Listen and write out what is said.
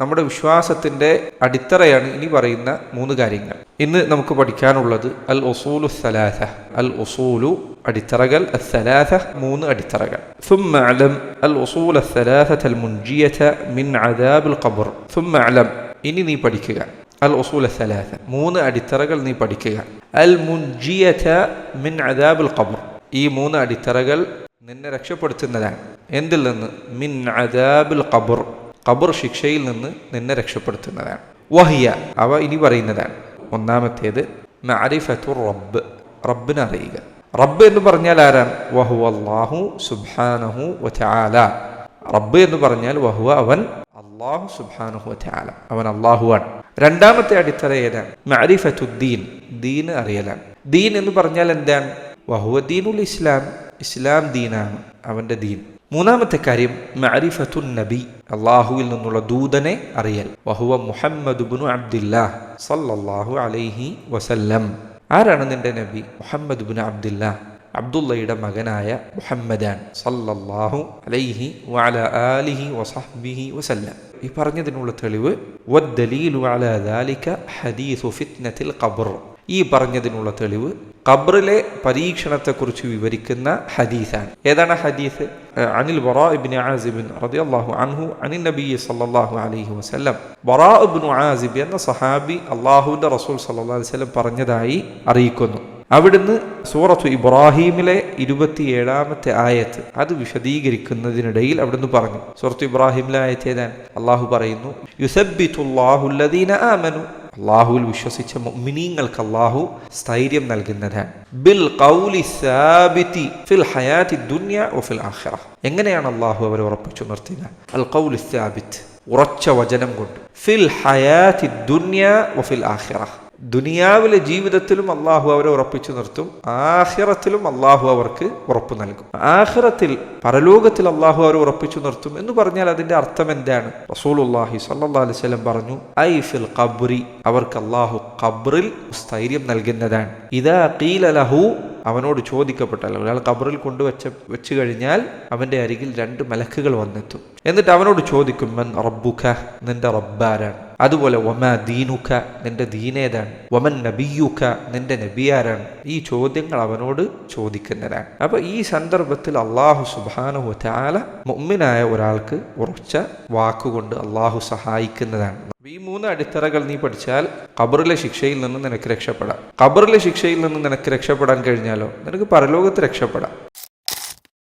നമ്മുടെ വിശ്വാസത്തിന്റെ അടിത്തറയാണ് ഇനി പറയുന്ന 3 കാര്യങ്ങൾ. ഇന്ന് നമുക്ക് പഠിക്കാനുള്ളത് അൽ ഉസൂലു സലാസ. അൽ ഉസൂലു അടിത്തറകൾ, അസ്സലാസ 3 അടിത്തറകൾ. ثم اعلم الأصول الثلاثة المنجية من عذاب القبر. ثم اعلم ഇനി നീ പഠിക്കുക അൽ ഉസൂൽ അസ്സലാസ 3 അടിത്തറകൾ നീ പഠിക്കുക. അൽ മുൻജിയത മിൻ അദാബിൽ ഖബർ, ഈ 3 അടിത്തറകൾ നിന്നെ രക്ഷപ്പെടുത്തുന്നതാണ്. എന്തിൽ നിന്ന്? മിൻ അദാബിൽ ഖബർ, ഖബർ ശിക്ഷയിൽ നിന്ന് നിന്നെ രക്ഷപ്പെടുത്തുന്നതാണ്. വഹിയ, അവ ഇനി പറയുന്നതാണ്. ഒന്നാമത്തേത് മഅരിഫത്തുർ റബ്ബ്, റബ്ബിനെ അറിയുക. റബ്ബ് എന്ന് പറഞ്ഞാൽ ആരാണ്? വഹുവ അല്ലാഹു സുബ്ഹാനഹു വതആല. റബ്ബ് എന്ന് പറഞ്ഞാൽ വഹുവ, അവൻ, അല്ലാഹു സുബ്ഹാനഹു വതആല, അവൻ അല്ലാഹുവാണ്. രണ്ടാമത്തെ അടിത്തറ ഏതാണ്? മഅരിഫത്തുദ്ദീൻ, ദീൻ അറിയലാണ്. ദീൻ എന്ന് പറഞ്ഞാൽ എന്താണ്? വഹുവ ദീനുൽ ഇസ്ലാം, ഇസ്ലാം ദീനാണ്, അവന്റെ ദീൻ. മൂന്നാമത്തെ കാര്യം മഅരിഫത്തുൻ നബി, അല്ലാഹുവിൽ നിന്നുള്ള ദൂതനെ അറിയൽ. വഹുവ മുഹമ്മദ് ഇബ്നു അബ്ദില്ലാഹ് സല്ലല്ലാഹു അലൈഹി വസല്ലം. ആരാണ് നിന്റെ നബി? മുഹമ്മദ് ഇബ്നു അബ്ദില്ലാഹ്, അബ്ദുള്ളയുടെ മകനായ മുഹമ്മദാൻ സല്ലല്ലാഹു അലൈഹി വഅലാ ആലിഹി വസഹ്ബിഹി വസല്ലം. ഈ പറഞ്ഞതിനുള്ള തെളിവ് വദ്ദലീലു അലാ ദാലിക ഹദീസു ഫിത്നത്തിൽ ഖബ്ർ, ഈ പറഞ്ഞതിനുള്ള തെളിവ് ഖബ്റിലെ പരീക്ഷണത്തെക്കുറിച്ച് വിവരിക്കുന്ന ഹദീസാണ്. ഏതാണ് ഹദീസ്? അനിൽ ബറാ ഇബ്നു ആസിബ് റളിയല്ലാഹു അൻഹു അനിൻ നബി സല്ലല്ലാഹു അലൈഹി വസല്ലം. ബറാ ഇബ്നു ആസിബ് എന്ന സഹാബി അല്ലാഹുവിന്റെ റസൂൽ സല്ലല്ലാഹു അലൈഹി വസല്ലം പറഞ്ഞതായി അറിയിക്കുന്നു. അവിടുന്ന് സൂറത്തു ഇബ്രാഹീമിലെ 27-ാമത്തെ ആയത്ത് അത് വിശദീകരിക്കുന്നതിനിടയിൽ അവിടുന്ന് പറഞ്ഞു. സൂറത്തു ഇബ്രാഹീമിലെ ആയത്ത് ഏതാണ്? അള്ളാഹു പറയുന്നു, യുസബ്ബിതുല്ലാഹു അല്ലദീന ആമനു, അള്ളാഹുവിൽ വിശ്വസിച്ച മുഅ്മിനീങ്ങൾക്ക് അള്ളാഹു സ്ഥൈര്യം നൽകുന്നതാണ്. ബിൽ ഖൗലി സാബിതി ഫിൽ ഹയാത്തി ദുനിയ വഫിൽ ആഖിറ. എങ്ങനെയാണ് അള്ളാഹു അവരെ ഉറപ്പിച്ചു നിർത്തുക? അൽ ഖൗലു സാബിത്, ഉറച്ച വചനം കൊണ്ട്. ഫിൽ ഹയാത്തി ദുനിയ വഫിൽ ആഖിറ, ദുനിയാവിലെ ജീവിതത്തിലും അള്ളാഹു അവരെ ഉറപ്പിച്ചു നിർത്തും, ആഖിറത്തിലും അള്ളാഹു അവർക്ക് ഉറപ്പ് നൽകും. ആഖിറത്തിൽ, പരലോകത്തിൽ അള്ളാഹു അവരെ ഉറപ്പിച്ചു നിർത്തും എന്ന് പറഞ്ഞാൽ അതിന്റെ അർത്ഥം എന്താണ്? റസൂലുള്ളാഹി സ്വല്ലല്ലാഹു അലൈഹി വസല്ലം പറഞ്ഞു, ഐ ഫിൽ ഖബ്രി, അവർക്ക് അള്ളാഹു ഖബ്റിൽ സ്ഥൈര്യം നൽകുന്നതാണ്. ഇദാ ഖീല ലഹു, അവനോട് ചോദിക്കപ്പെട്ടാൽ, ഒരാൾ ഖബ്റിൽ വെച്ച് കഴിഞ്ഞാൽ അവന്റെ അരികിൽ 2 മലക്കുകൾ വന്നെത്തും. എന്നിട്ട് അവനോട് ചോദിക്കും, മൻ റബ്ബുക, നിന്റെ റബ്ബാരാണ്? അതുപോലെ വമാ ദീനുക, നിന്റെ ദീനേതാണ്? വമൻ നബിയുക, നിന്റെ നബിയാരാണ്? ഈ ചോദ്യങ്ങൾ അവനോട് ചോദിക്കുന്നതാണ്. അപ്പൊ ഈ സന്ദർഭത്തിൽ അള്ളാഹു സുബ്ഹാനഹു വതആല മുഅ്മിനായ ഒരാൾക്ക് ഉറച്ച വാക്കുകൊണ്ട് അള്ളാഹു സഹായിക്കുന്നതാണ്. ഈ 3 അടിത്തറകൾ നീ പഠിച്ചാൽ ഖബറിലെ ശിക്ഷയിൽ നിന്ന് നിനക്ക് രക്ഷപ്പെടാം. ഖബറിലെ ശിക്ഷയിൽ നിന്ന് നിനക്ക് രക്ഷപ്പെടാൻ കഴിഞ്ഞാലോ നിനക്ക് പരലോകത്ത് രക്ഷപ്പെടാം.